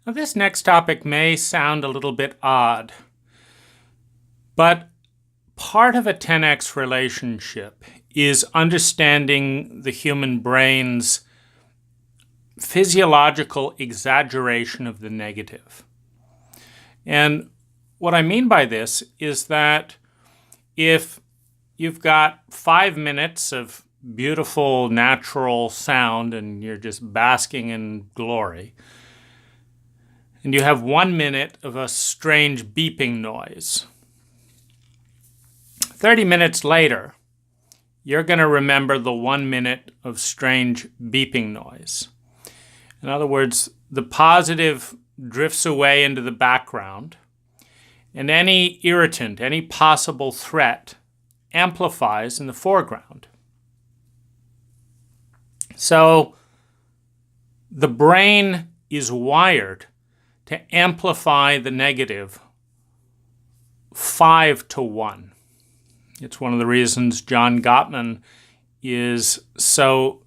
Now, this next topic may sound a little bit odd, but part of a 10x relationship is understanding the human brain's physiological exaggeration of the negative. And what I mean by this is that if you've got 5 minutes of beautiful natural sound and you're just basking in glory, and you have 1 minute of a strange beeping noise, 30 minutes later, you're going to remember the 1 minute of strange beeping noise. In other words, the positive drifts away into the background, and any irritant, any possible threat, amplifies in the foreground. So the brain is wired to amplify the negative 5 to 1. It's one of the reasons John Gottman is so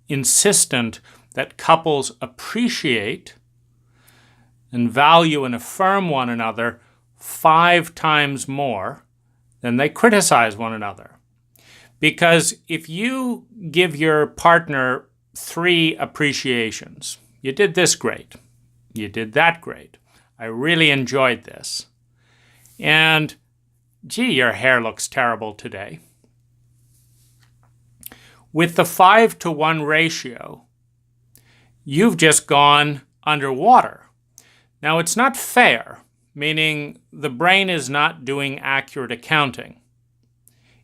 insistent that couples appreciate and value and affirm one another 5 times more than they criticize one another. Because if you give your partner 3 appreciations, you did this great, you did that great, I really enjoyed this, and gee, your hair looks terrible today. With the 5 to 1 ratio, you've just gone underwater. Now, it's not fair, meaning the brain is not doing accurate accounting.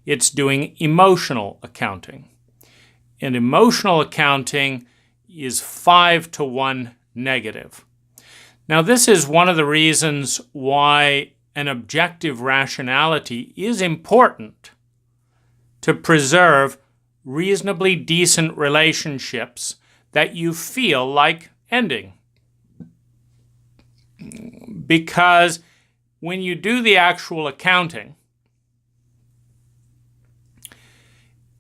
It's doing emotional accounting. And emotional accounting is 5 to 1 negative. Now, this is one of the reasons why an objective rationality is important to preserve reasonably decent relationships that you feel like ending. Because when you do the actual accounting,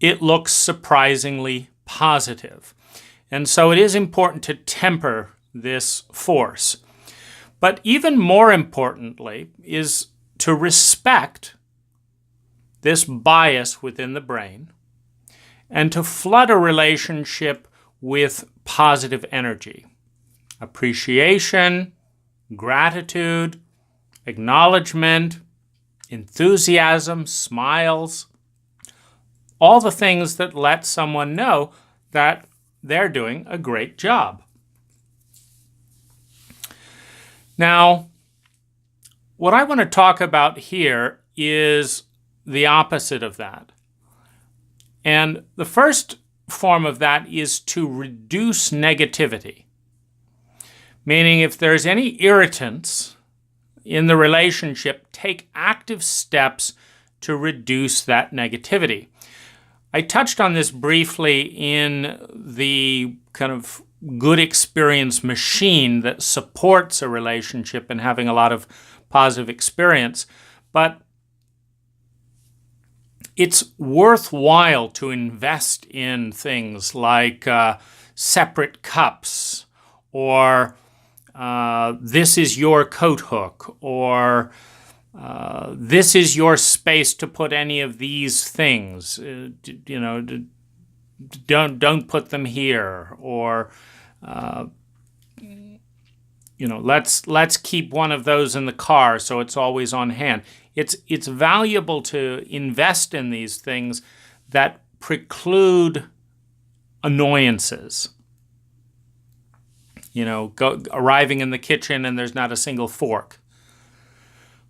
it looks surprisingly positive. And so it is important to temper this force. But even more importantly is to respect this bias within the brain and to flood a relationship with positive energy, appreciation, gratitude, acknowledgement, enthusiasm, smiles, all the things that let someone know that they're doing a great job. Now, what I want to talk about here is the opposite of that. And the first form of that is to reduce negativity. Meaning if there's any irritants in the relationship, take active steps to reduce that negativity. I touched on this briefly in the kind of good experience machine that supports a relationship and having a lot of positive experience. But it's worthwhile to invest in things like separate cups, or this is your coat hook, or this is your space to put any of these things. Don't put them here, or let's keep one of those in the car so it's always on hand. It's valuable to invest in these things that preclude annoyances. Arriving in the kitchen and there's not a single fork.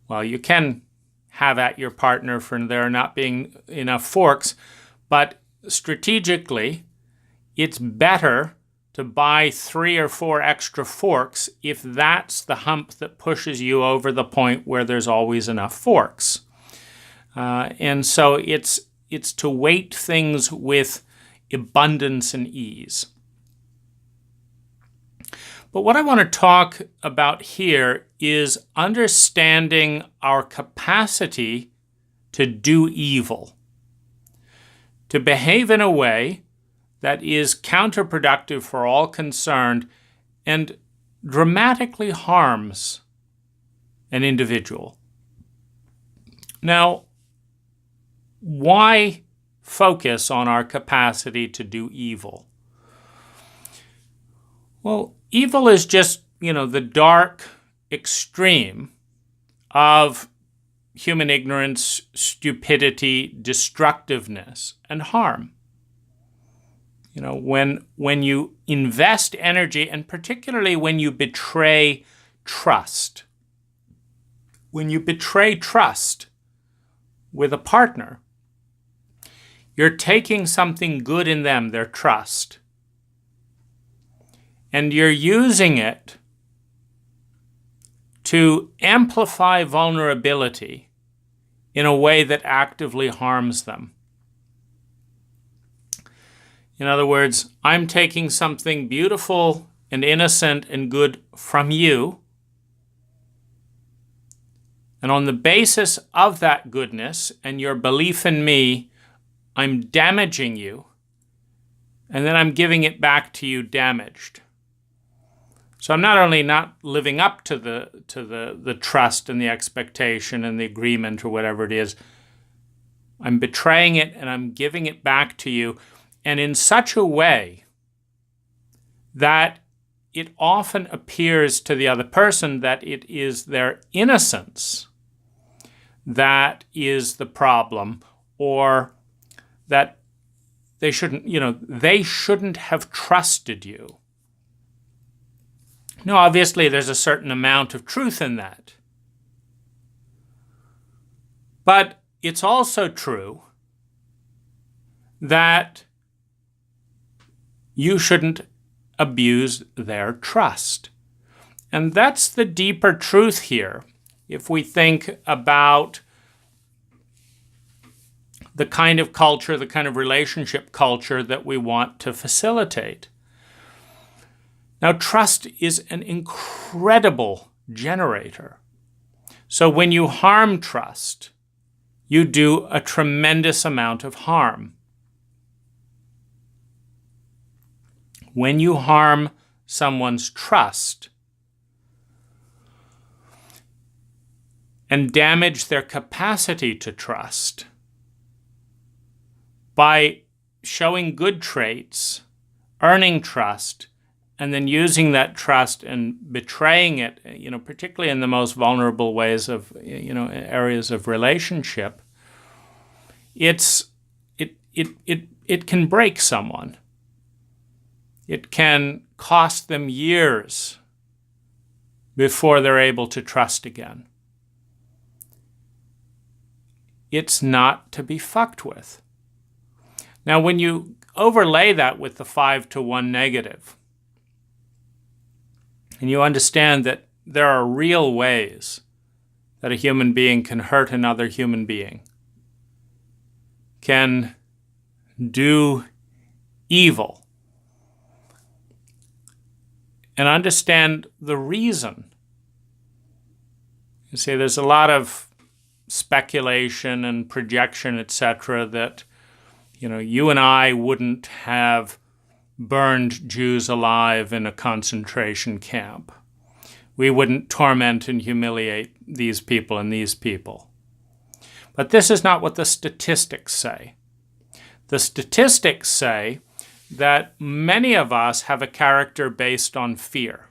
Well, you can have at your partner for there not being enough forks, but strategically, it's better to buy 3 or 4 extra forks if that's the hump that pushes you over the point where there's always enough forks. And so it's to weight things with abundance and ease. But what I want to talk about here is understanding our capacity to do evil, to behave in a way that is counterproductive for all concerned, and dramatically harms an individual. Now, why focus on our capacity to do evil? Well, evil is just, the dark extreme of human ignorance, stupidity, destructiveness, and harm. When you invest energy, and particularly when you betray trust. When you betray trust with a partner, you're taking something good in them, their trust, and you're using it to amplify vulnerability in a way that actively harms them. In other words, I'm taking something beautiful and innocent and good from you, and on the basis of that goodness and your belief in me, I'm damaging you, and then I'm giving it back to you damaged. So I'm not only not living up to the trust and the expectation and the agreement or whatever it is, I'm betraying it and I'm giving it back to you, and in such a way that it often appears to the other person that it is their innocence that is the problem, or that they shouldn't have trusted you. Now, obviously, there's a certain amount of truth in that. But it's also true that you shouldn't abuse their trust. And that's the deeper truth here. If we think about the kind of culture, the kind of relationship culture that we want to facilitate. Now, trust is an incredible generator. So when you harm trust, you do a tremendous amount of harm. When you harm someone's trust and damage their capacity to trust by showing good traits, earning trust, and then using that trust and betraying it, particularly in the most vulnerable ways of, areas of relationship, it can break someone. It can cost them years before they're able to trust again. It's not to be fucked with. Now, when you overlay that with the 5-to-1 negative, and you understand that there are real ways that a human being can hurt another human being, can do evil, and understand the reason. You see, there's a lot of speculation and projection, etc., that you and I wouldn't have burned Jews alive in a concentration camp. We wouldn't torment and humiliate these people and these people. But this is not what the statistics say. The statistics say that many of us have a character based on fear.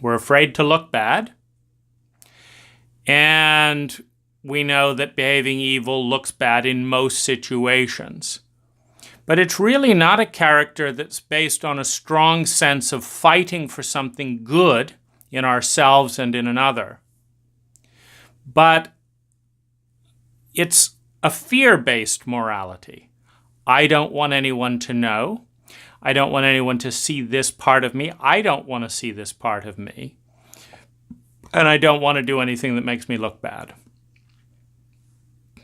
We're afraid to look bad, and we know that behaving evil looks bad in most situations. But it's really not a character that's based on a strong sense of fighting for something good in ourselves and in another. But it's a fear-based morality. I don't want anyone to know. I don't want anyone to see this part of me. I don't want to see this part of me. And I don't want to do anything that makes me look bad.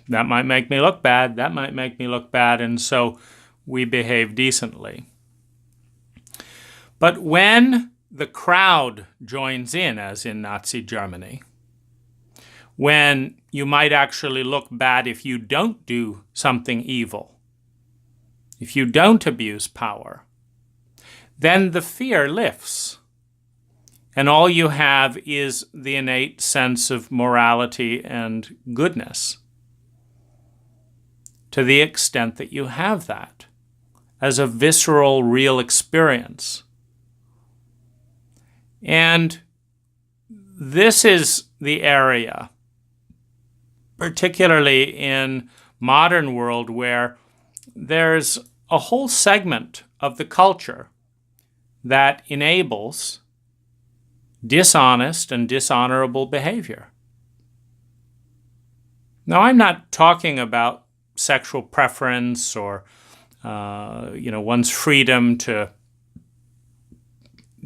That might make me look bad. That might make me look bad. And so we behave decently. But when the crowd joins in, as in Nazi Germany, when you might actually look bad if you don't do something evil, if you don't abuse power, then the fear lifts. And all you have is the innate sense of morality and goodness, to the extent that you have that as a visceral, real experience. And this is the area, particularly in modern world, where there's a whole segment of the culture that enables dishonest and dishonorable behavior. Now, I'm not talking about sexual preference or one's freedom to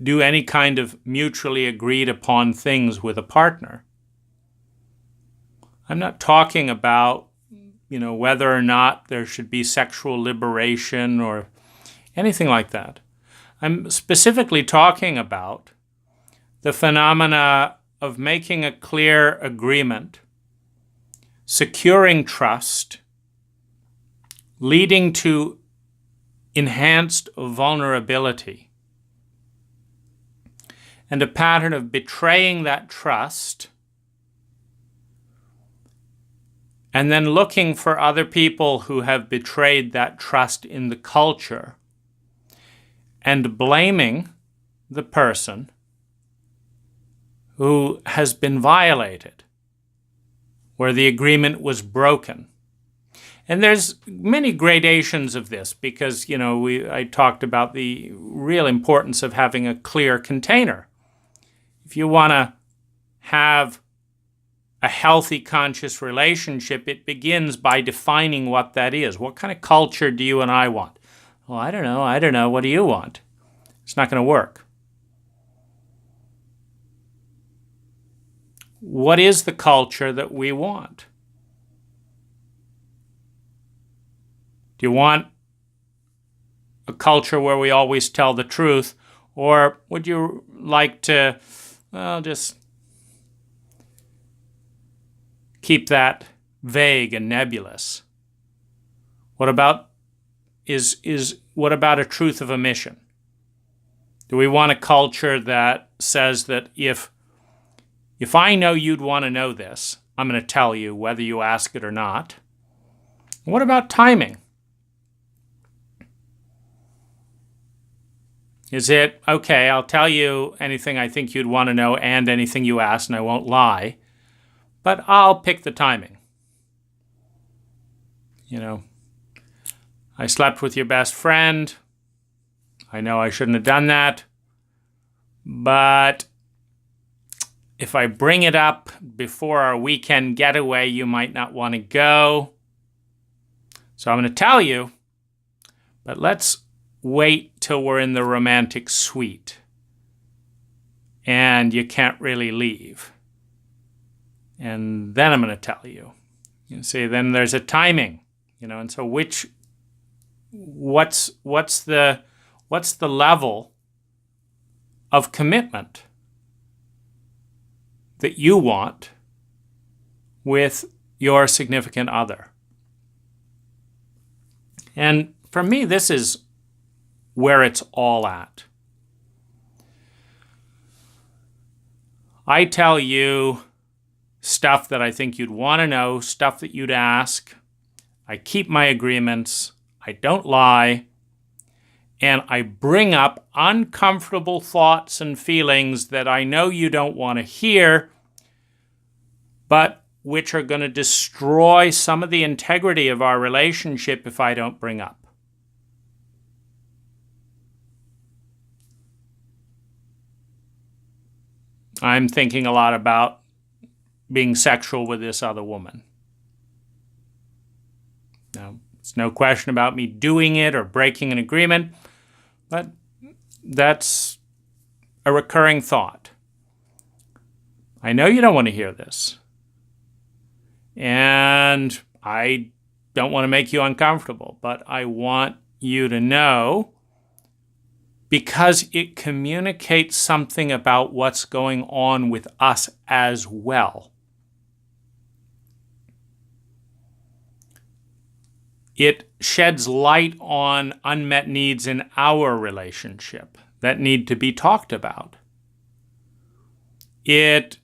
do any kind of mutually agreed upon things with a partner. I'm not talking about whether or not there should be sexual liberation or anything like that. I'm specifically talking about the phenomena of making a clear agreement, securing trust, leading to enhanced vulnerability, and a pattern of betraying that trust and then looking for other people who have betrayed that trust in the culture and blaming the person who has been violated, where the agreement was broken. And there's many gradations of this because, I talked about the real importance of having a clear container. If you want to have a healthy, conscious relationship, it begins by defining what that is. What kind of culture do you and I want? Well, I don't know. What do you want? It's not going to work. What is the culture that we want? Do you want a culture where we always tell the truth, or would you like to, just keep that vague and nebulous? What about what about a truth of omission? Do we want a culture that says that if I know you'd want to know this, I'm going to tell you whether you ask it or not? What about timing? Is it, okay, I'll tell you anything I think you'd want to know and anything you ask, and I won't lie, but I'll pick the timing. I slept with your best friend. I know I shouldn't have done that, but if I bring it up before our weekend getaway, you might not want to go. So I'm going to tell you, but let's wait till we're in the romantic suite and you can't really leave. And then I'm going to tell you. You see, then there's a timing, and so what's the level of commitment that you want with your significant other? And for me, this is where it's all at. I tell you stuff that I think you'd want to know, stuff that you'd ask. I keep my agreements. I don't lie. And I bring up uncomfortable thoughts and feelings that I know you don't want to hear, but which are going to destroy some of the integrity of our relationship if I don't bring up. I'm thinking a lot about being sexual with this other woman. Now, it's no question about me doing it or breaking an agreement, but that's a recurring thought. I know you don't want to hear this, and I don't want to make you uncomfortable, but I want you to know, because it communicates something about what's going on with us as well. It sheds light on unmet needs in our relationship that need to be talked about. It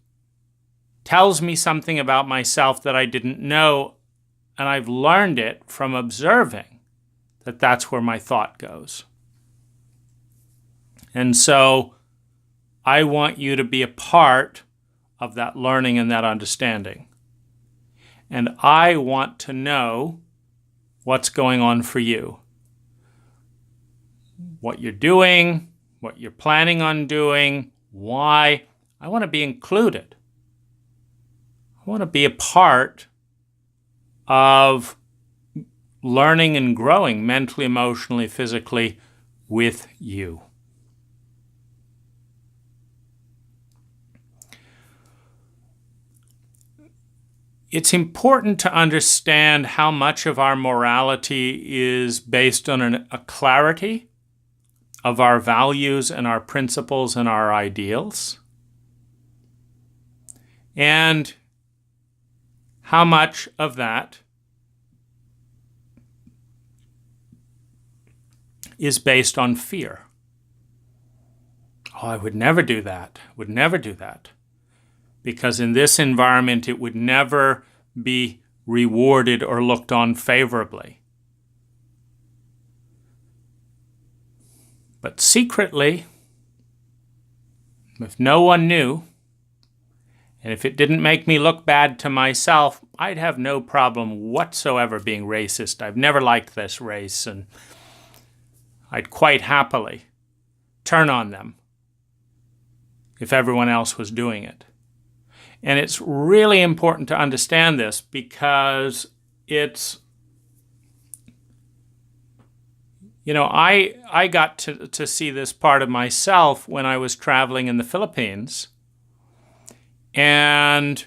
tells me something about myself that I didn't know, and I've learned it from observing that that's where my thought goes. And so I want you to be a part of that learning and that understanding. And I want to know what's going on for you. What you're doing, what you're planning on doing, why. I want to be included. I want to be a part of learning and growing mentally, emotionally, physically with you. It's important to understand how much of our morality is based on a clarity of our values and our principles and our ideals, and how much of that is based on fear. Oh, I would never do that. Would never do that. Because in this environment, it would never be rewarded or looked on favorably. But secretly, if no one knew, and if it didn't make me look bad to myself, I'd have no problem whatsoever being racist. I've never liked this race, and I'd quite happily turn on them if everyone else was doing it. And it's really important to understand this because it's, I got to see this part of myself when I was traveling in the Philippines. And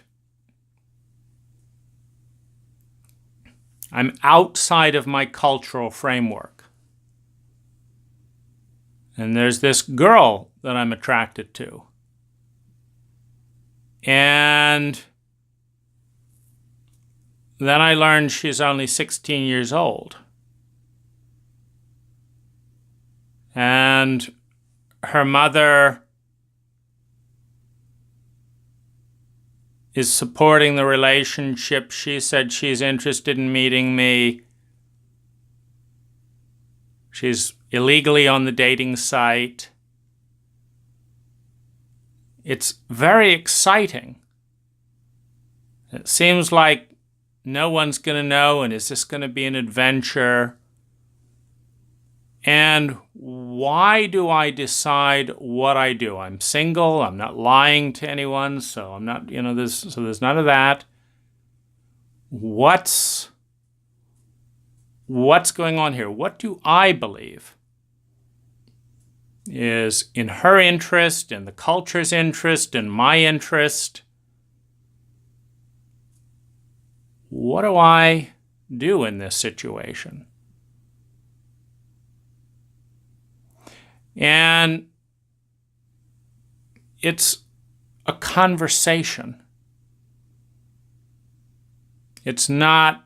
I'm outside of my cultural framework. And there's this girl that I'm attracted to. And then I learned she's only 16 years old. And her mother is supporting the relationship. She said she's interested in meeting me. She's illegally on the dating site. It's very exciting. It seems like no one's going to know, and is this going to be an adventure? And why do I decide what I do? I'm single. I'm not lying to anyone, so I'm not, so there's none of that. What's going on here? What do I believe is in her interest, in the culture's interest, in my interest? What do I do in this situation? And it's a conversation. It's not,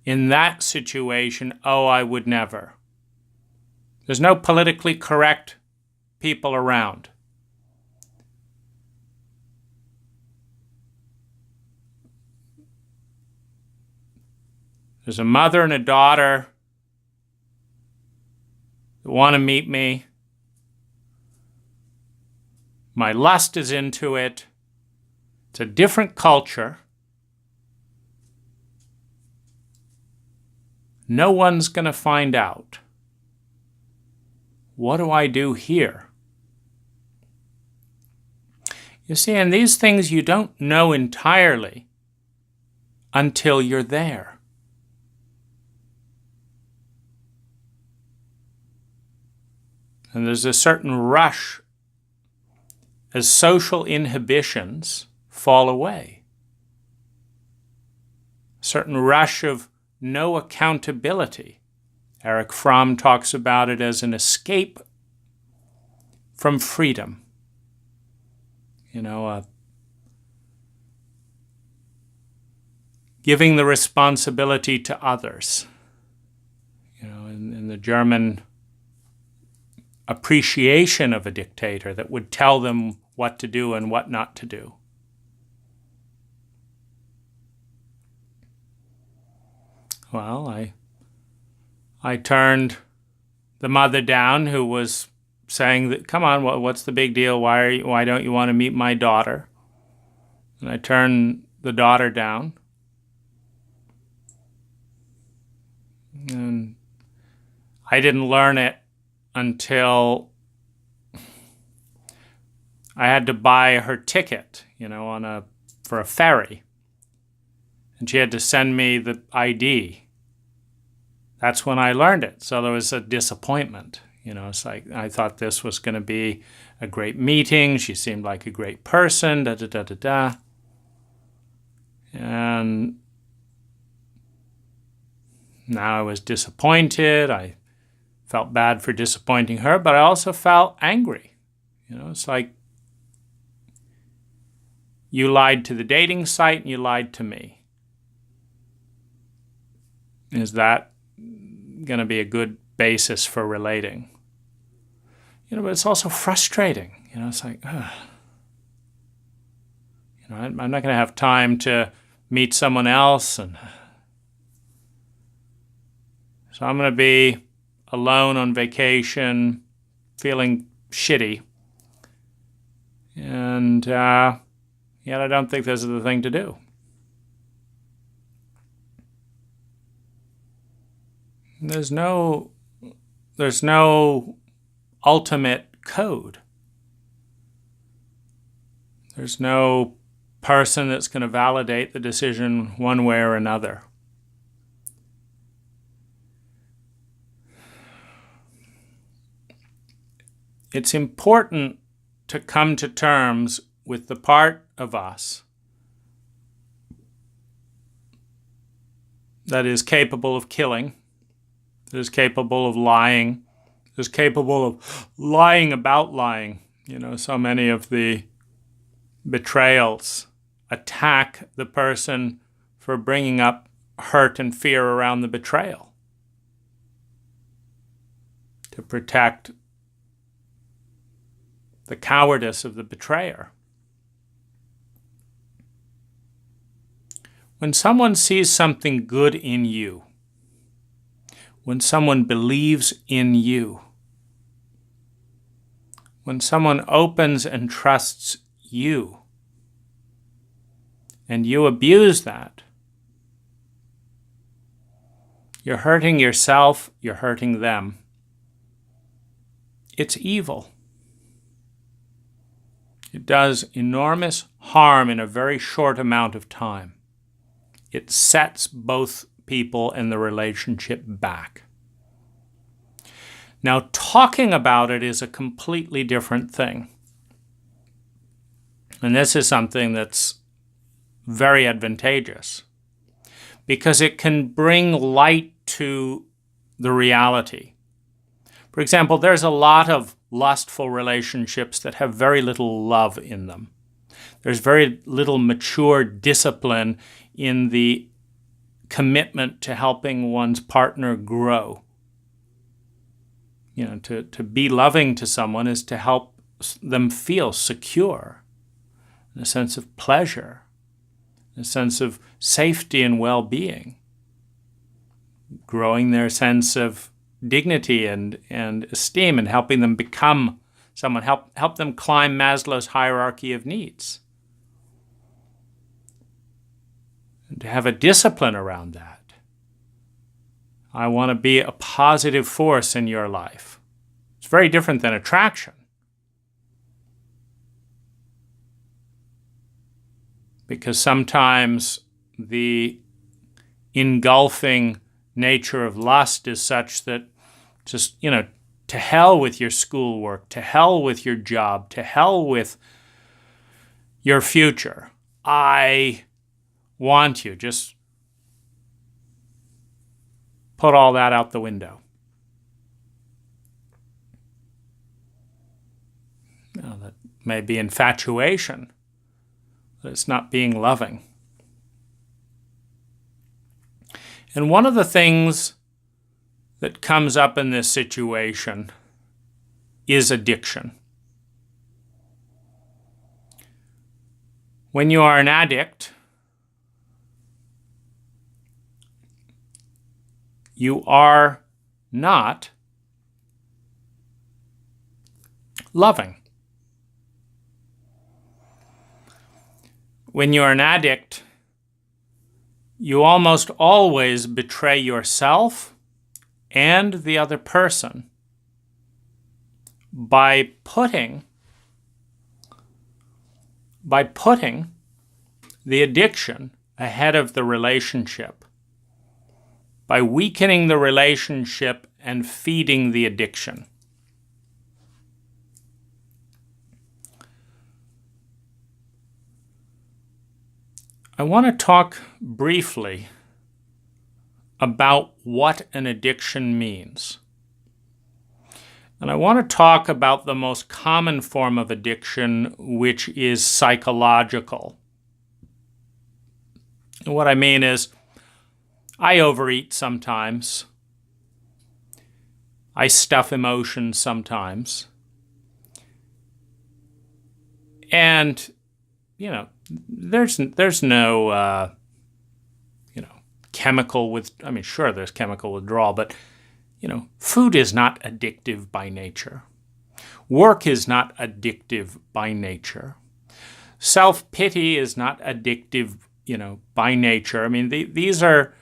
in that situation, oh, I would never. There's no politically correct people around. There's a mother and a daughter that want to meet me. My lust is into it. It's a different culture. No one's going to find out. What do I do here? You see, and these things you don't know entirely until you're there. And there's a certain rush as social inhibitions fall away. A certain rush of no accountability. Erich Fromm talks about it as an escape from freedom. giving the responsibility to others. You know, in the German appreciation of a dictator that would tell them what to do and what not to do. Well, I turned the mother down, who was saying that, come on, what's the big deal? Why don't you want to meet my daughter? And I turned the daughter down. And I didn't learn it until I had to buy her ticket, you know, for a ferry. And she had to send me the ID. That's when I learned it. So there was a disappointment. You know, it's like I thought this was going to be a great meeting. She seemed like a great person, da-da-da-da-da. And now I was disappointed. I felt bad for disappointing her, but I also felt angry. You know, it's like you lied to the dating site and you lied to me. Is that going to be a good basis for relating? You know, but it's also frustrating. You know, it's like, ugh. You know, I'm not going to have time to meet someone else. And so I'm going to be alone on vacation, feeling shitty. And yet I don't think this is the thing to do. There's no ultimate code. There's no person that's going to validate the decision one way or another. It's important to come to terms with the part of us that is capable of killing, that is capable of lying, that is capable of lying about lying. You know, so many of the betrayals attack the person for bringing up hurt and fear around the betrayal, to protect the cowardice of the betrayer. When someone sees something good in you, when someone believes in you, when someone opens and trusts you, and you abuse that, you're hurting yourself, you're hurting them. It's evil. It does enormous harm in a very short amount of time. It sets both people in the relationship back. Now, talking about it is a completely different thing. And this is something that's very advantageous because it can bring light to the reality. For example, there's a lot of lustful relationships that have very little love in them. There's very little mature discipline in the commitment to helping one's partner grow. You know, to be loving to someone is to help them feel secure, a sense of pleasure, a sense of safety and well-being, growing their sense of dignity and esteem, and helping them become someone, help them climb Maslow's hierarchy of needs. And to have a discipline around that. I want to be a positive force in your life. It's very different than attraction. Because sometimes the engulfing nature of lust is such that just, you know, to hell with your schoolwork, to hell with your job, to hell with your future. I want you. Just put all that out the window. Now, that may be infatuation, but it's not being loving. And one of the things that comes up in this situation is addiction. When you are an addict, you are not loving. When you're an addict, you almost always betray yourself and the other person by putting the addiction ahead of the relationship, by weakening the relationship and feeding the addiction. I want to talk briefly about what an addiction means. And I want to talk about the most common form of addiction, which is psychological. And what I mean is, I overeat sometimes. I stuff emotions sometimes. And, there's no, chemical sure there's chemical withdrawal, but, food is not addictive by nature. Work is not addictive by nature. Self-pity is not addictive, by nature. These are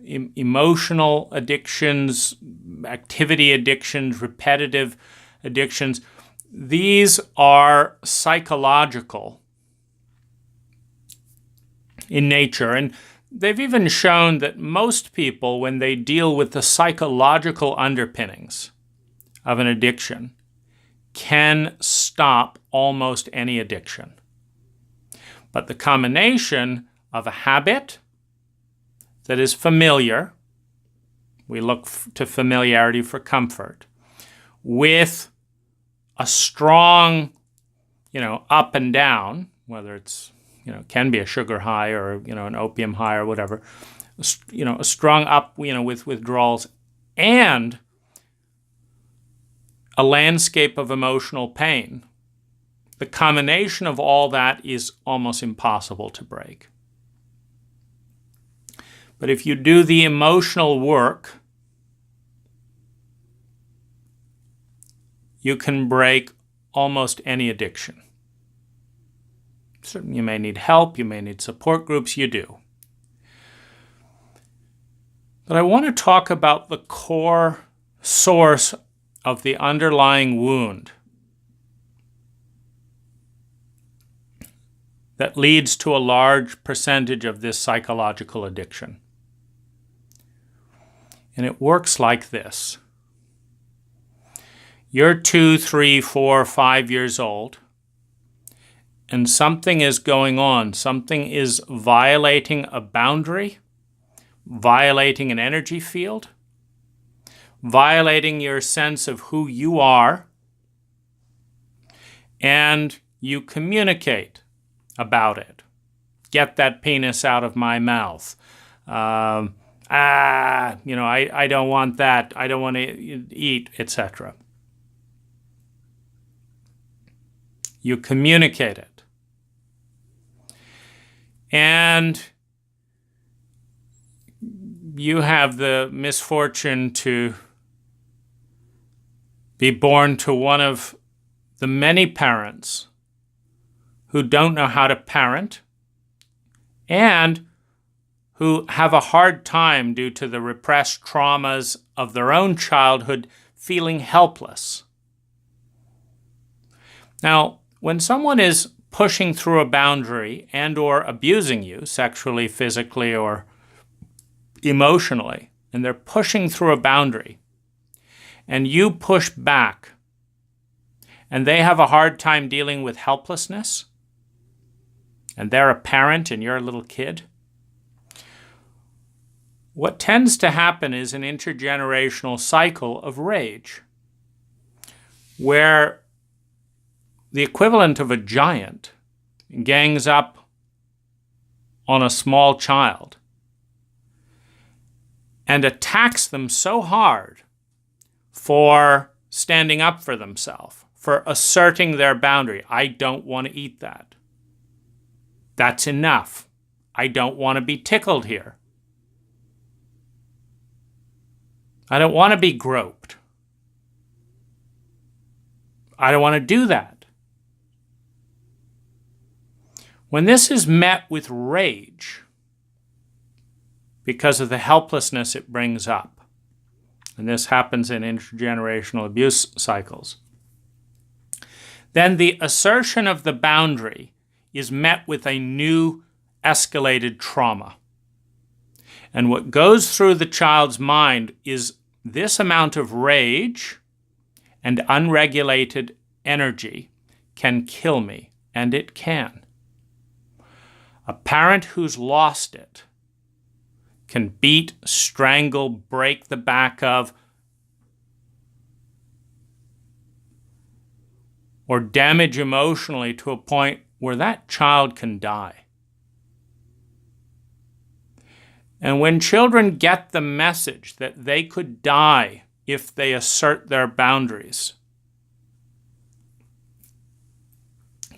emotional addictions, activity addictions, repetitive addictions. These are psychological in nature. And they've even shown that most people, when they deal with the psychological underpinnings of an addiction, can stop almost any addiction. But the combination of a habit that is familiar, we look to familiarity for comfort, with a strong, up and down, whether it's, can be a sugar high or, an opium high or whatever, a strong up, with withdrawals, and a landscape of emotional pain. The combination of all that is almost impossible to break. But if you do the emotional work, you can break almost any addiction. Certainly you may need help, you may need support groups, you do. But I want to talk about the core source of the underlying wound that leads to a large percentage of this psychological addiction. And it works like this. You're 2, 3, 4, 5 years old, and something is going on. Something is violating a boundary, violating an energy field, violating your sense of who you are, and you communicate about it. Get that penis out of my mouth. I don't want that. I don't want to eat, etc. You communicate it. And you have the misfortune to be born to one of the many parents who don't know how to parent and who have a hard time due to the repressed traumas of their own childhood feeling helpless. Now, when someone is pushing through a boundary and or abusing you sexually, physically, or emotionally, and they're pushing through a boundary, and you push back, and they have a hard time dealing with helplessness, and they're a parent and you're a little kid, what tends to happen is an intergenerational cycle of rage, where the equivalent of a giant gangs up on a small child and attacks them so hard for standing up for themselves, for asserting their boundary. I don't want to eat that. That's enough. I don't want to be tickled here. I don't want to be groped. I don't want to do that. When this is met with rage because of the helplessness it brings up, and this happens in intergenerational abuse cycles, then the assertion of the boundary is met with a new escalated trauma. And what goes through the child's mind is this amount of rage and unregulated energy can kill me, and it can. A parent who's lost it can beat, strangle, break the back of, or damage emotionally to a point where that child can die. And when children get the message that they could die if they assert their boundaries,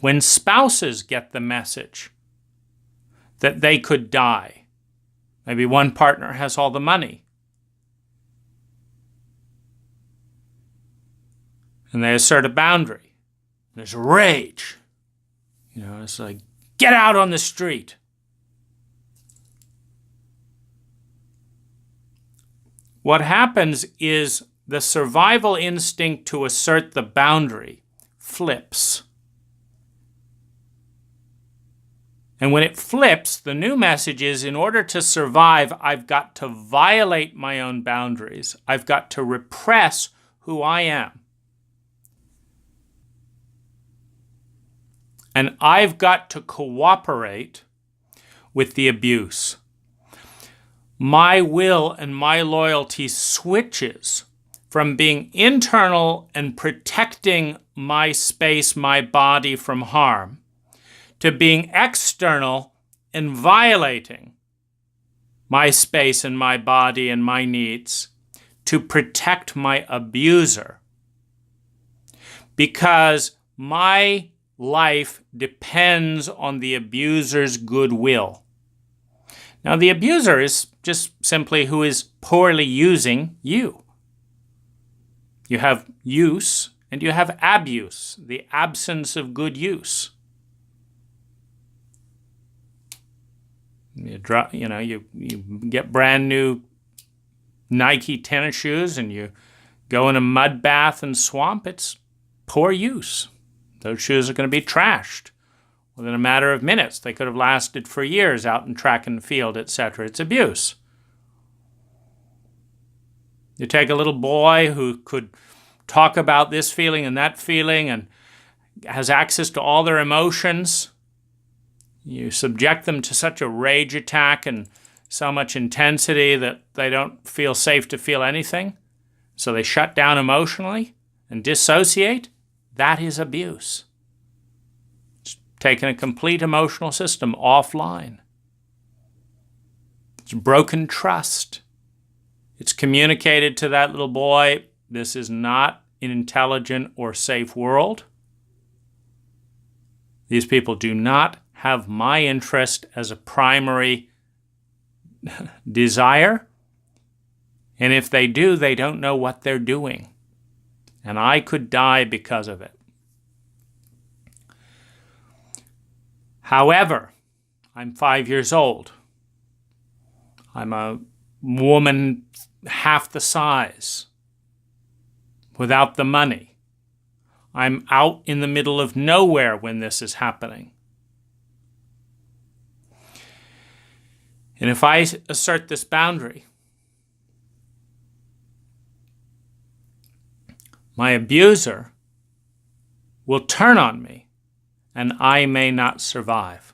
when spouses get the message that they could die, maybe one partner has all the money, and they assert a boundary, there's rage. It's like, get out on the street. What happens is the survival instinct to assert the boundary flips. And when it flips, the new message is, in order to survive, I've got to violate my own boundaries. I've got to repress who I am. And I've got to cooperate with the abuse. My will and my loyalty switches from being internal and protecting my space, my body from harm, to being external and violating my space and my body and my needs to protect my abuser. Because my life depends on the abuser's goodwill. Now, the abuser is just simply who is poorly using you. You have use and you have abuse, the absence of good use. You get brand new Nike tennis shoes and you go in a mud bath and swamp. It's poor use. Those shoes are going to be trashed within a matter of minutes. They could have lasted for years out in track and field, etc. It's abuse. You take a little boy who could talk about this feeling and that feeling and has access to all their emotions. You subject them to such a rage attack and so much intensity that they don't feel safe to feel anything. So they shut down emotionally and dissociate. That is abuse. It's taking a complete emotional system offline. It's broken trust. It's communicated to that little boy, this is not an intelligent or safe world. These people do not have my interest as a primary desire. And if they do, they don't know what they're doing. And I could die because of it. However, I'm 5 years old. I'm a woman half the size, without the money. I'm out in the middle of nowhere when this is happening. And if I assert this boundary, my abuser will turn on me and I may not survive.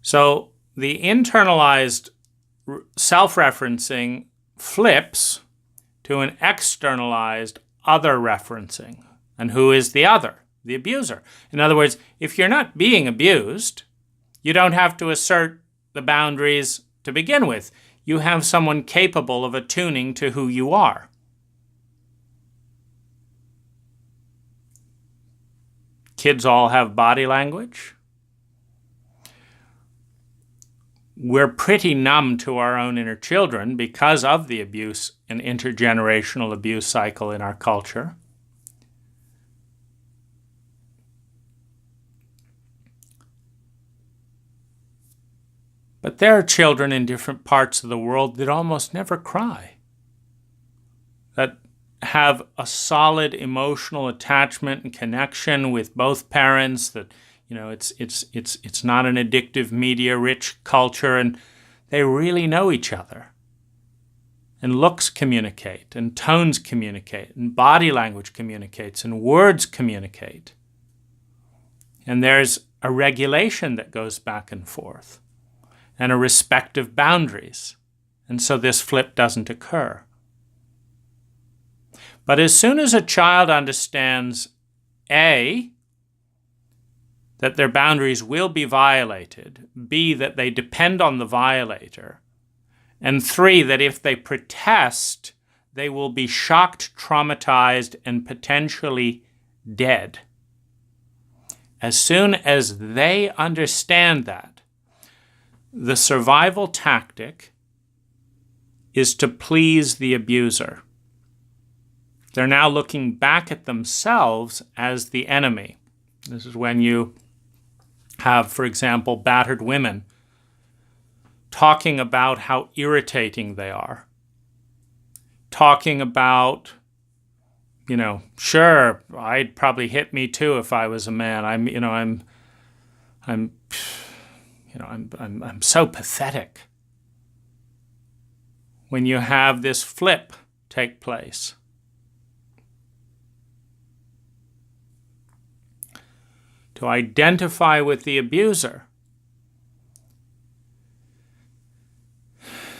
So the internalized self-referencing flips to an externalized other referencing. And who is the other? The abuser. In other words, if you're not being abused, you don't have to assert the boundaries to begin with. you have someone capable of attuning to who you are. Kids all have body language. We're pretty numb to our own inner children because of the abuse and intergenerational abuse cycle in our culture. But there are children in different parts of the world that almost never cry, that have a solid emotional attachment and connection with both parents, that it's not an addictive, media-rich culture, and they really know each other. And looks communicate, and tones communicate, and body language communicates, and words communicate. And there's a regulation that goes back and forth, and a respect of boundaries. And so this flip doesn't occur. But as soon as a child understands, A, that their boundaries will be violated, B, that they depend on the violator, and 3, that if they protest, they will be shocked, traumatized, and potentially dead. As soon as they understand that, the survival tactic is to please the abuser. They're now looking back at themselves as the enemy. This is when you have, for example, battered women talking about how irritating they are. Talking about, sure, I'd probably hit me too if I was a man. I'm so pathetic. When you have this flip take place. To identify with the abuser.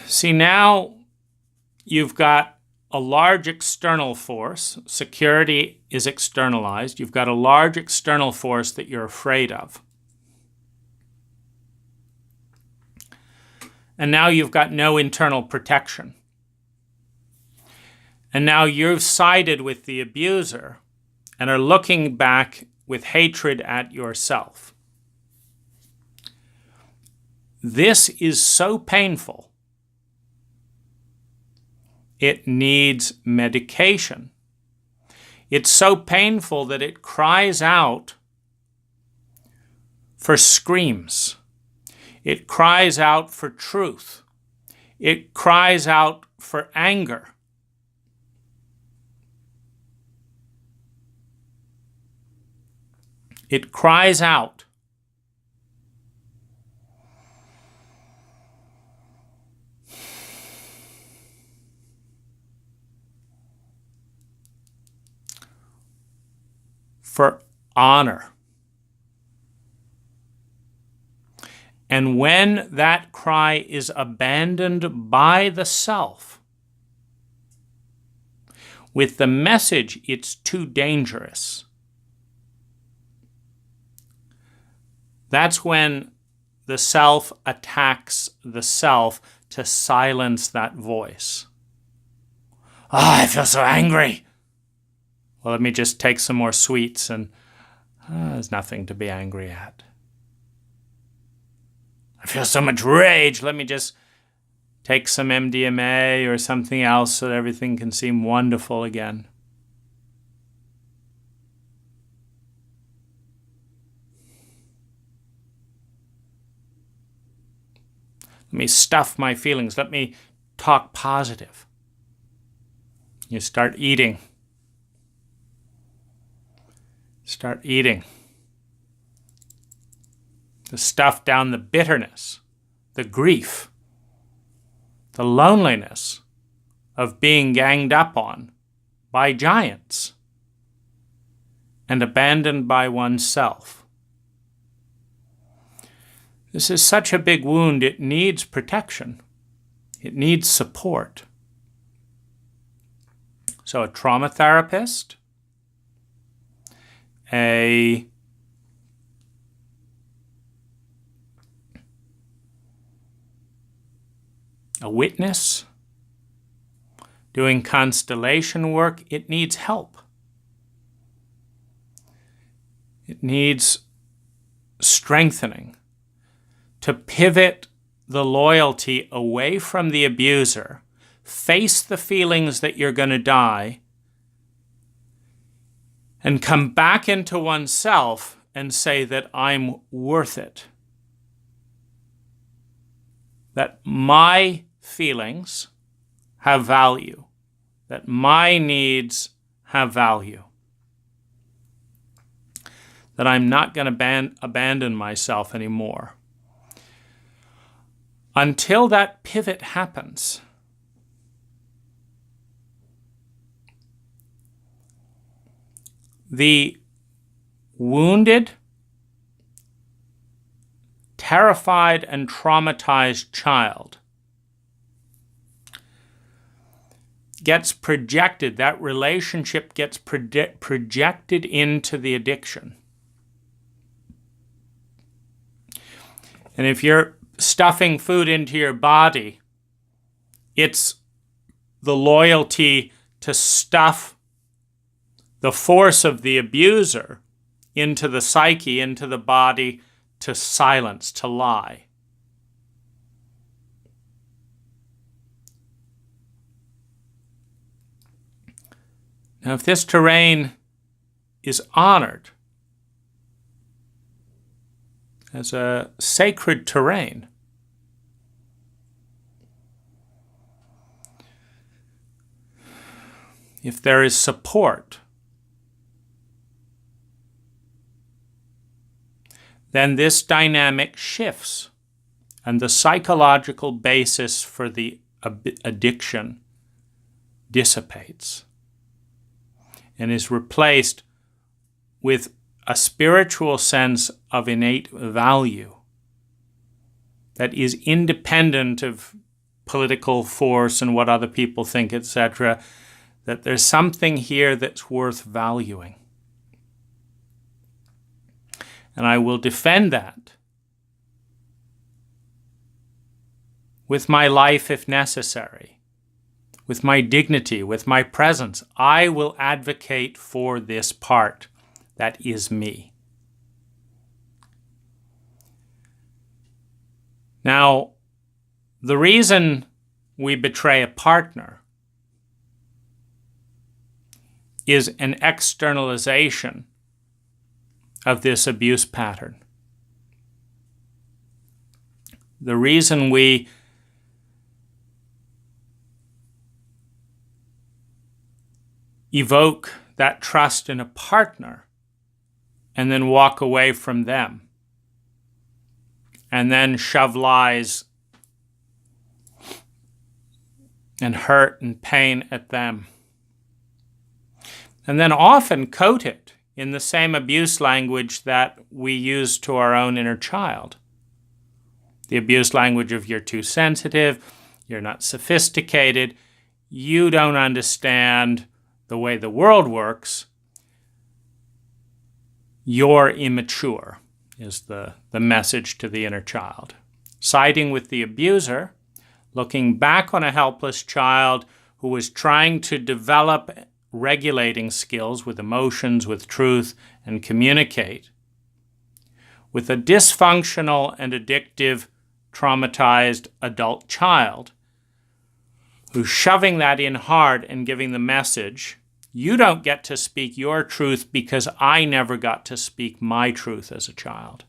See, now you've got a large external force. Security is externalized. You've got a large external force that you're afraid of. And now you've got no internal protection. And now you've sided with the abuser and are looking back with hatred at yourself. This is so painful. It needs medication. It's so painful that it cries out for screams. It cries out for truth. It cries out for anger. It cries out. For honor. And when that cry is abandoned by the self, with the message, it's too dangerous, that's when the self attacks the self to silence that voice. I feel so angry. Well, let me just take some more sweets and there's nothing to be angry at. I feel so much rage. Let me just take some MDMA or something else so that everything can seem wonderful again. Let me stuff my feelings. Let me talk positive. You start eating. Start eating. To stuff down the bitterness, the grief, the loneliness of being ganged up on by giants and abandoned by oneself. This is such a big wound, it needs protection. It needs support. So a trauma therapist, a a witness, doing constellation work, it needs help. It needs strengthening to pivot the loyalty away from the abuser, face the feelings that you're going to die, and come back into oneself and say that I'm worth it. That my feelings have value, that my needs have value, that I'm not going to abandon myself anymore. Until that pivot happens, the wounded, terrified, and traumatized child gets projected, that relationship gets projected into the addiction. And if you're stuffing food into your body, it's the loyalty to stuff the force of the abuser into the psyche, into the body, to silence, to lie. Now, if this terrain is honored as a sacred terrain, if there is support, then this dynamic shifts and the psychological basis for the addiction dissipates and is replaced with a spiritual sense of innate value that is independent of political force and what other people think, etc., that there's something here that's worth valuing. And I will defend that with my life if necessary, with my dignity, with my presence. I will advocate for this part that is me. Now, the reason we betray a partner is an externalization of this abuse pattern. The reason we evoke that trust in a partner and then walk away from them and then shove lies and hurt and pain at them, and then often coat it in the same abuse language that we use to our own inner child. The abuse language of you're too sensitive, you're not sophisticated, you don't understand the way the world works, you're immature, is the message to the inner child. Siding with the abuser, looking back on a helpless child who was trying to develop regulating skills with emotions, with truth, and communicate, with a dysfunctional and addictive, traumatized adult child who's shoving that in hard and giving the message, you don't get to speak your truth because I never got to speak my truth as a child.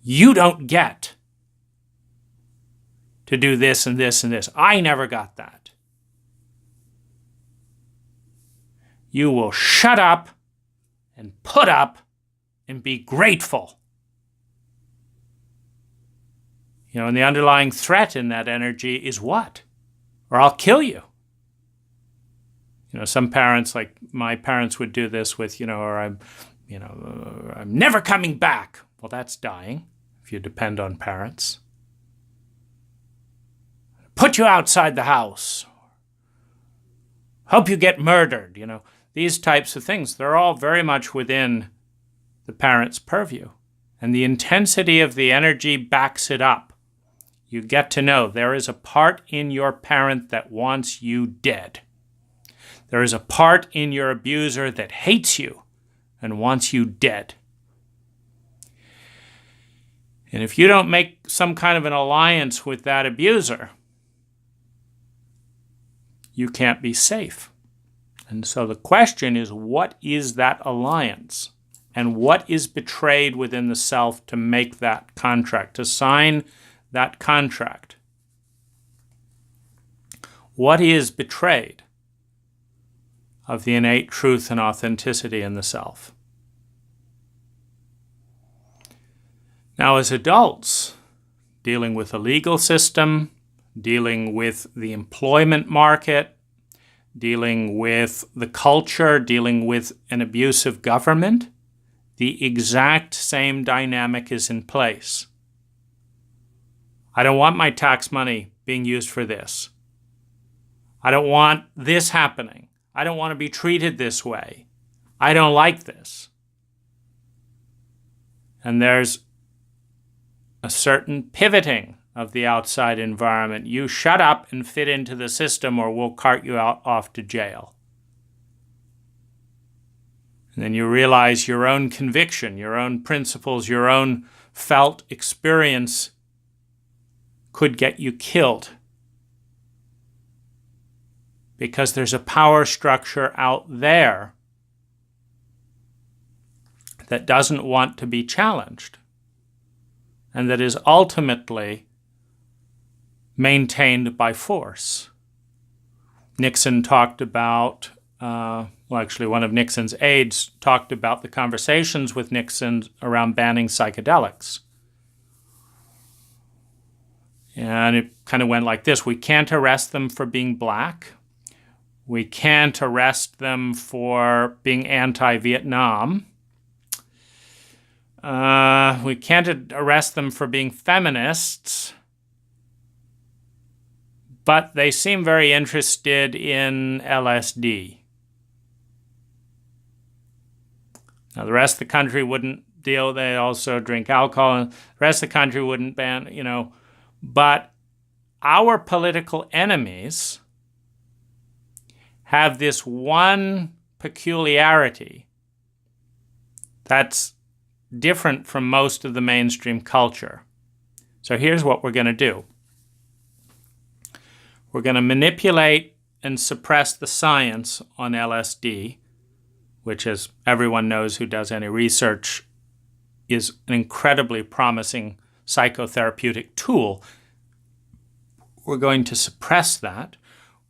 You don't get to do this and this and this. I never got that. You will shut up and put up and be grateful. You know, and the underlying threat in that energy is what? Or I'll kill you. You know, some parents, like my parents, would do this with, or I'm never coming back. Well, that's dying if you depend on parents. Put you outside the house. Hope you get murdered, These types of things, they're all very much within the parent's purview. And the intensity of the energy backs it up. you get to know there is a part in your parent that wants you dead. There is a part in your abuser that hates you and wants you dead. And if you don't make some kind of an alliance with that abuser, you can't be safe. And so the question is, what is that alliance? And what is betrayed within the self to make that contract, to sign that contract? What is betrayed of the innate truth and authenticity in the self? Now, as adults, dealing with the legal system, dealing with the employment market, dealing with the culture, dealing with an abusive government, the exact same dynamic is in place. I don't want my tax money being used for this. I don't want this happening. I don't want to be treated this way. I don't like this. And there's a certain pivoting of the outside environment. You shut up and fit into the system or we'll cart you out off to jail. And then you realize your own conviction, your own principles, your own felt experience could get you killed. Because there's a power structure out there that doesn't want to be challenged and that is ultimately maintained by force. Nixon talked about, actually one of Nixon's aides talked about the conversations with Nixon around banning psychedelics. And it kind of went like this: we can't arrest them for being black. We can't arrest them for being anti-Vietnam. We can't arrest them for being feminists. But they seem very interested in LSD. Now, the rest of the country wouldn't deal. They also drink alcohol. And the rest of the country wouldn't ban, But our political enemies have this one peculiarity that's different from most of the mainstream culture. So here's what we're going to do. We're going to manipulate and suppress the science on LSD, which, as everyone knows who does any research, is an incredibly promising psychotherapeutic tool. We're going to suppress that.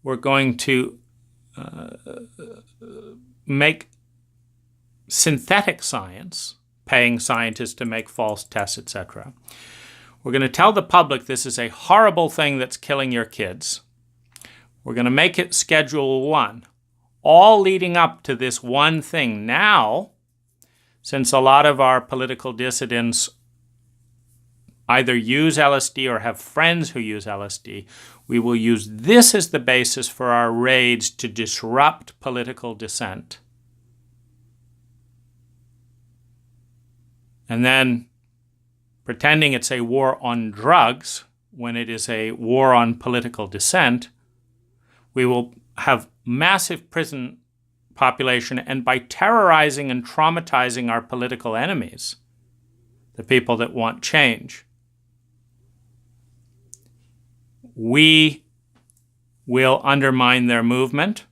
We're going to make synthetic science, paying scientists to make false tests, etc. We're going to tell the public this is a horrible thing that's killing your kids. We're going to make it Schedule 1, all leading up to this one thing. Now, since a lot of our political dissidents either use LSD or have friends who use LSD, we will use this as the basis for our raids to disrupt political dissent. And then, pretending it's a war on drugs when it is a war on political dissent, we will have massive prison population, and by terrorizing and traumatizing our political enemies, the people that want change, we will undermine their movement,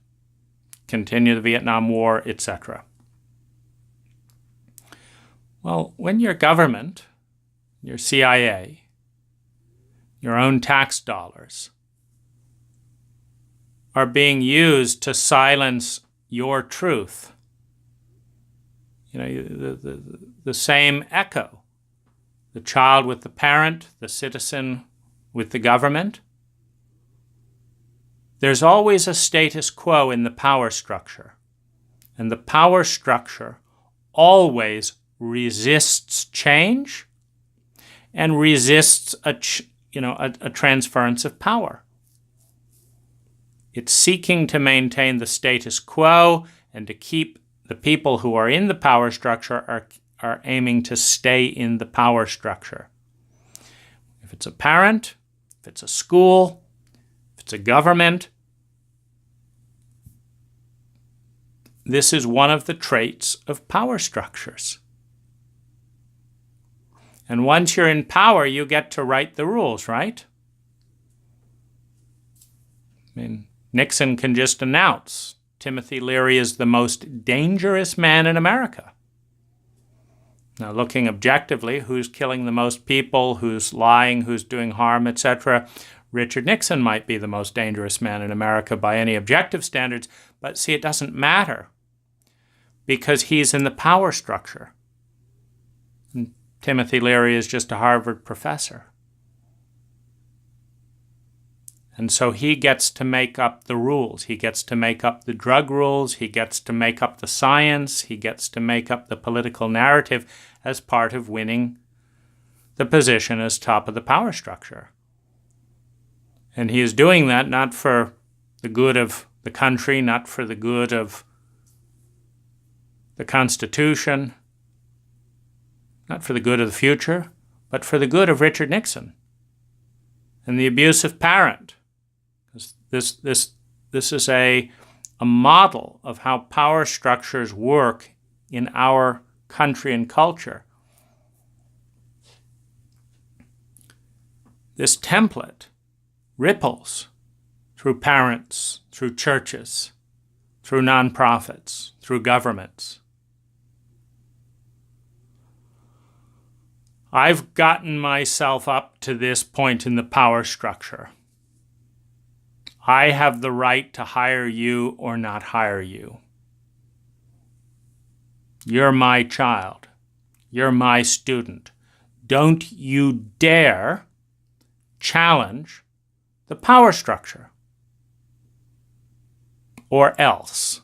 continue the Vietnam War, etc. Well, when your government, your CIA, your own tax dollars are being used to silence your truth, the same echo, the child with the parent, the citizen with the government, there's always a status quo in the power structure. And the power structure always resists change and resists a transference of power. It's seeking to maintain the status quo and to keep the people who are in the power structure are aiming to stay in the power structure. If it's a parent, if it's a school, if it's a government. This is one of the traits of power structures. And once you're in power, you get to write the rules, right? I mean, Nixon can just announce Timothy Leary is the most dangerous man in America. Now, looking objectively, who's killing the most people, who's lying, who's doing harm, etc., Richard Nixon might be the most dangerous man in America by any objective standards, but see, it doesn't matter because he's in the power structure. And Timothy Leary is just a Harvard professor. And so he gets to make up the rules. He gets to make up the drug rules. He gets to make up the science. He gets to make up the political narrative as part of winning the position as top of the power structure. And he is doing that not for the good of the country, not for the good of the Constitution, not for the good of the future, but for the good of Richard Nixon and the abusive parent. This is a model of how power structures work in our country and culture. This template ripples through parents, through churches, through nonprofits, through governments. I've gotten myself up to this point in the power structure. I have the right to hire you or not hire you. You're my child. You're my student. Don't you dare challenge the power structure, or else.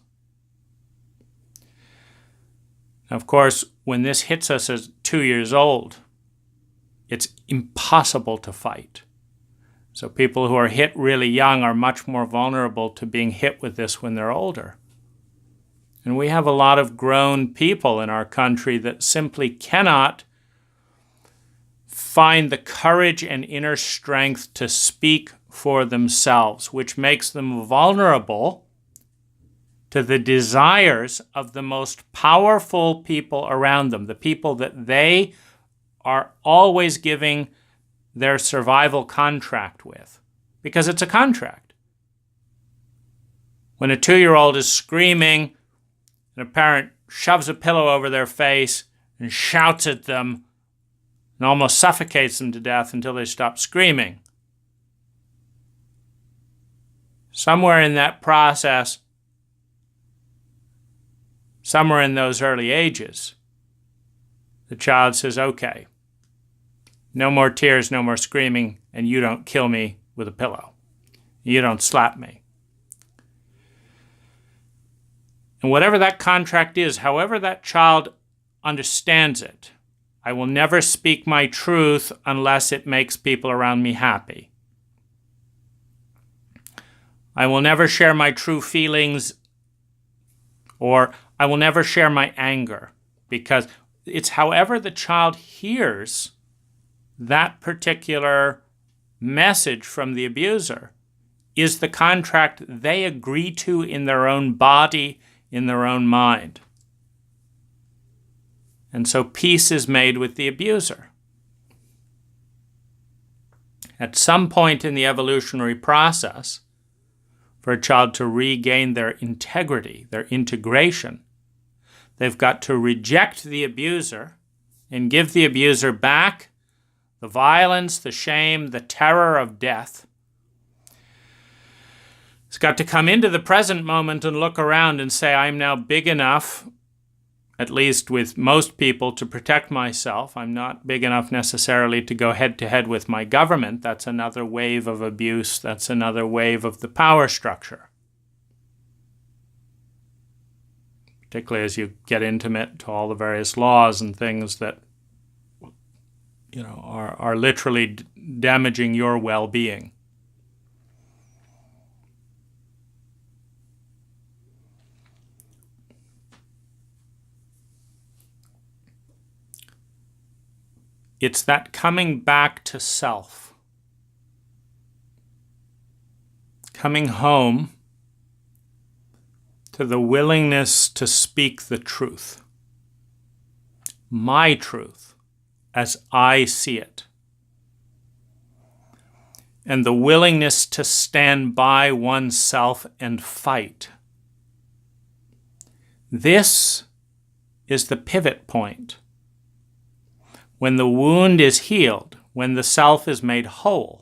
Of course, when this hits us as 2 years old, it's impossible to fight. So people who are hit really young are much more vulnerable to being hit with this when they're older. And we have a lot of grown people in our country that simply cannot find the courage and inner strength to speak for themselves, which makes them vulnerable to the desires of the most powerful people around them, the people that they are always giving their survival contract with, because it's a contract. When a 2-year-old is screaming and a parent shoves a pillow over their face and shouts at them and almost suffocates them to death until they stop screaming, somewhere in that process, somewhere in those early ages, the child says, okay, no more tears, no more screaming, and you don't kill me with a pillow. You don't slap me. And whatever that contract is, however that child understands it, I will never speak my truth unless it makes people around me happy. I will never share my true feelings, or I will never share my anger, because it's however the child hears that particular message from the abuser is the contract they agree to in their own body, in their own mind. And so peace is made with the abuser. At some point in the evolutionary process, for a child to regain their integrity, their integration, they've got to reject the abuser and give the abuser back the violence, the shame, the terror of death. It's got to come into the present moment and look around and say, I'm now big enough, at least with most people, to protect myself. I'm not big enough necessarily to go head-to-head with my government. That's another wave of abuse. That's another wave of the power structure. Particularly as you get intimate to all the various laws and things that are literally damaging your well-being. It's that coming back to self. coming home to the willingness to speak the truth, my truth, as I see it, and the willingness to stand by oneself and fight. This is the pivot point. When the wound is healed, when the self is made whole,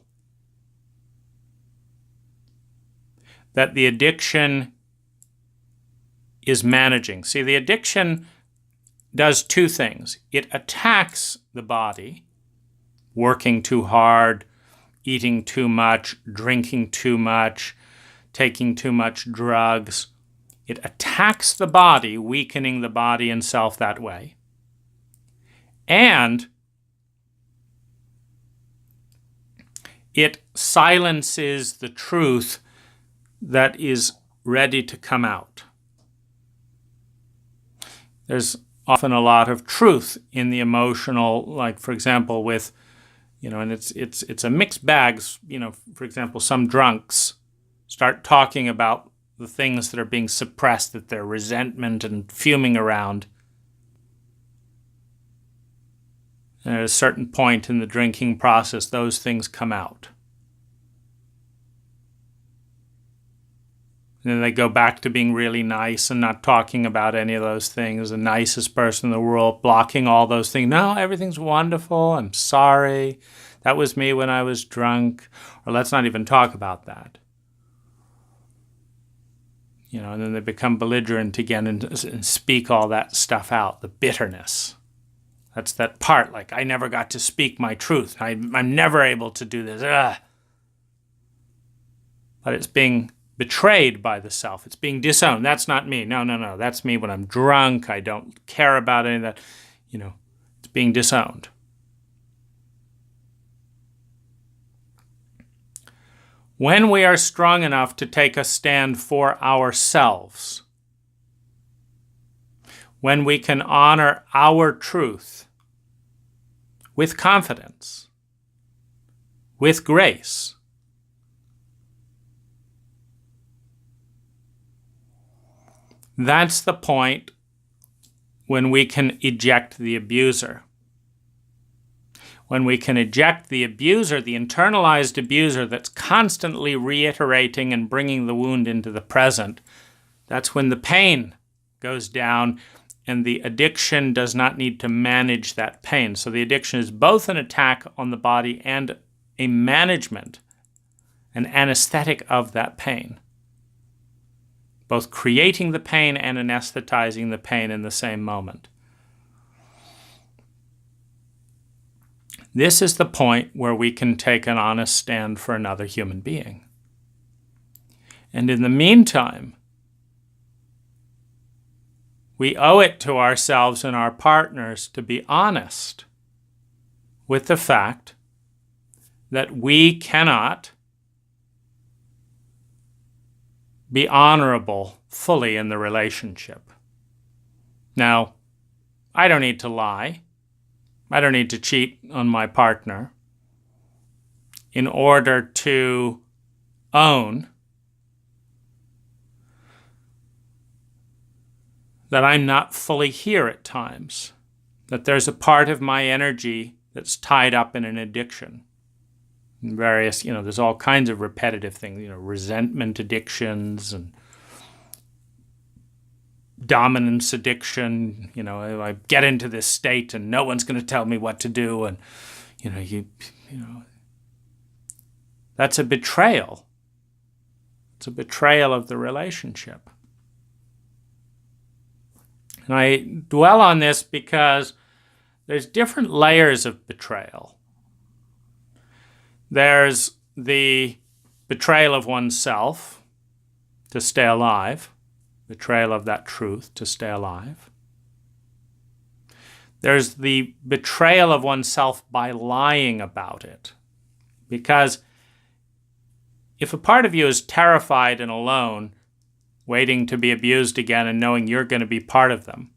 that the addiction is managing. See, the addiction does two things. It attacks the body, working too hard, eating too much, drinking too much, taking too much drugs. It attacks the body, weakening the body and self that way. And it silences the truth that is ready to come out. There's often a lot of truth in the emotional, like for example with, and it's a mixed bag. For example, some drunks start talking about the things that are being suppressed, that they're resentment and fuming around. And at a certain point in the drinking process, those things come out. And then they go back to being really nice and not talking about any of those things. The nicest person in the world, blocking all those things. No, everything's wonderful. I'm sorry. That was me when I was drunk. Or let's not even talk about that. And then they become belligerent again and speak all that stuff out, the bitterness. That's that part, like, I never got to speak my truth. I'm never able to do this. Ugh. But it's being betrayed by the self. It's being disowned. That's not me. No. That's me when I'm drunk. I don't care about any of that. It's being disowned. When we are strong enough to take a stand for ourselves, when we can honor our truth with confidence, with grace, that's the point when we can eject the abuser. When we can eject the abuser, the internalized abuser that's constantly reiterating and bringing the wound into the present, that's when the pain goes down and the addiction does not need to manage that pain. So the addiction is both an attack on the body and a management, an anesthetic of that pain. Both creating the pain and anesthetizing the pain in the same moment. This is the point where we can take an honest stand for another human being. And in the meantime, we owe it to ourselves and our partners to be honest with the fact that we cannot be honorable fully in the relationship. Now, I don't need to lie. I don't need to cheat on my partner in order to own that I'm not fully here at times, that there's a part of my energy that's tied up in an addiction. And various, there's all kinds of repetitive things, resentment addictions and dominance addiction. I get into this state and no one's going to tell me what to do, and that's a betrayal. It's a betrayal of the relationship. And I dwell on this because there's different layers of betrayal. There's the betrayal of oneself to stay alive. Betrayal of that truth to stay alive. There's the betrayal of oneself by lying about it. Because if a part of you is terrified and alone, waiting to be abused again and knowing you're going to be part of them,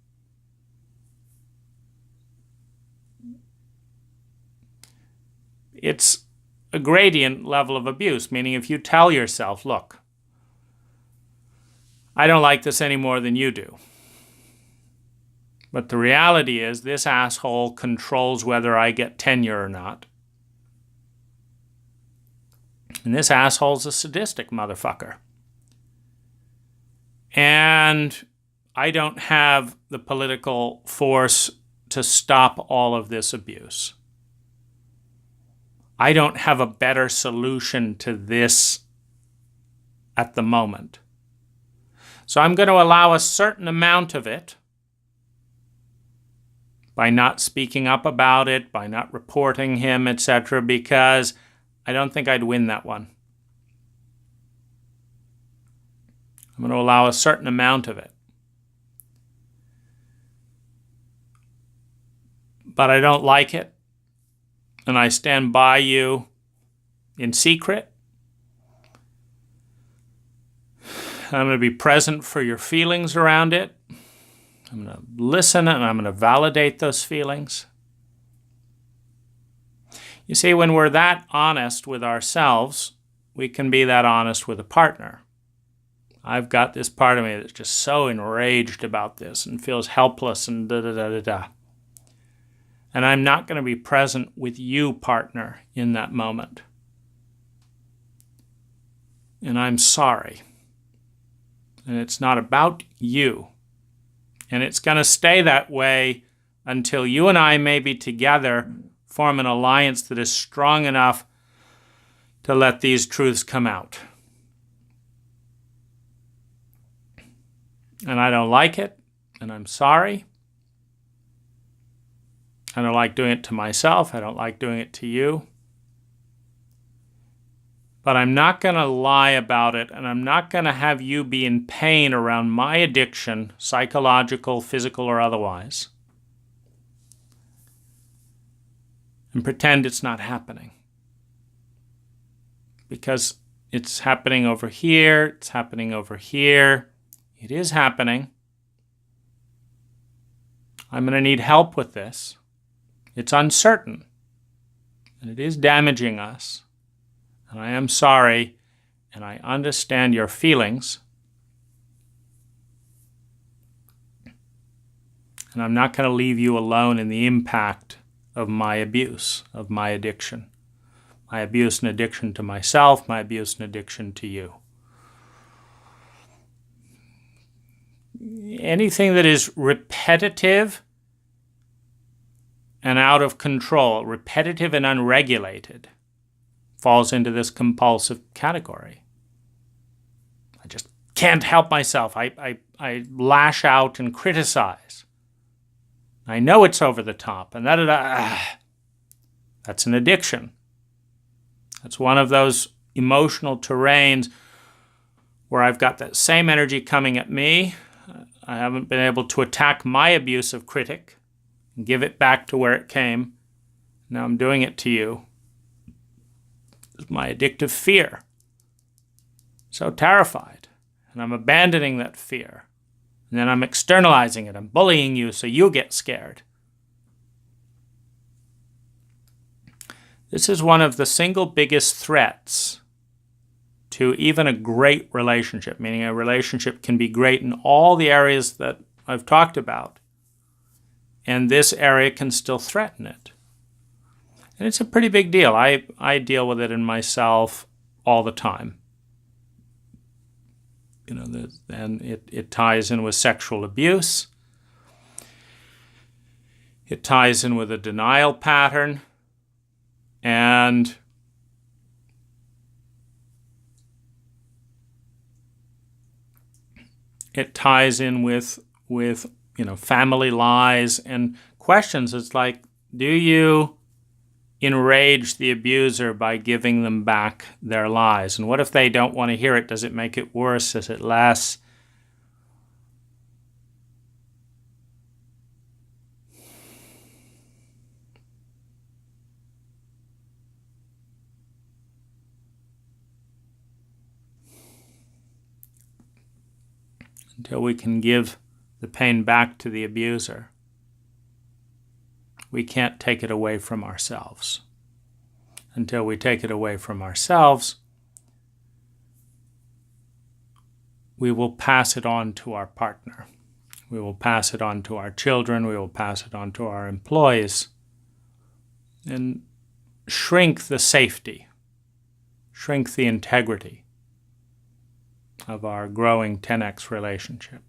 it's a gradient level of abuse, meaning if you tell yourself, look, I don't like this any more than you do. But the reality is this asshole controls whether I get tenure or not. And this asshole's a sadistic motherfucker. And I don't have the political force to stop all of this abuse. I don't have a better solution to this at the moment. So I'm going to allow a certain amount of it by not speaking up about it, by not reporting him, etc., because I don't think I'd win that one. I'm going to allow a certain amount of it. But I don't like it, and I stand by you in secret. I'm going to be present for your feelings around it. I'm going to listen, and I'm going to validate those feelings. You see, when we're that honest with ourselves, we can be that honest with a partner. I've got this part of me that's just so enraged about this and feels helpless and da-da-da-da-da. And I'm not going to be present with you, partner, in that moment. And I'm sorry. And it's not about you. And it's going to stay that way until you and I maybe together form an alliance that is strong enough to let these truths come out. And I don't like it, and I'm sorry. I don't like doing it to myself. I don't like doing it to you. But I'm not going to lie about it, and I'm not going to have you be in pain around my addiction, psychological, physical, or otherwise, and pretend it's not happening. Because it's happening over here, it's happening over here. It is happening. I'm going to need help with this. It's uncertain, and it is damaging us. And I am sorry, and I understand your feelings. And I'm not going to leave you alone in the impact of my abuse, of my addiction. My abuse and addiction to myself, my abuse and addiction to you. Anything that is repetitive and out of control, repetitive and unregulated, falls into this compulsive category. I just can't help myself. I lash out and criticize. I know it's over the top, and that's an addiction. That's one of those emotional terrains where I've got that same energy coming at me. I haven't been able to attack my abusive critic and give it back to where it came. Now I'm doing it to you. It's my addictive fear. So terrified. And I'm abandoning that fear. And then I'm externalizing it. I'm bullying you so you get scared. This is one of the single biggest threats to even a great relationship, meaning a relationship can be great in all the areas that I've talked about, and this area can still threaten it. And it's a pretty big deal. I deal with it in myself all the time. You know, and it ties in with sexual abuse. It ties in with a denial pattern. And it ties in with family lies and questions. It's like, do you enrage the abuser by giving them back their lies? And what if they don't want to hear it? Does it make it worse? Is it less? Until we can give the pain back to the abuser, we can't take it away from ourselves. until we take it away from ourselves, we will pass it on to our partner. We will pass it on to our children. We will pass it on to our employees. And shrink the safety, shrink the integrity of our growing 10x relationship.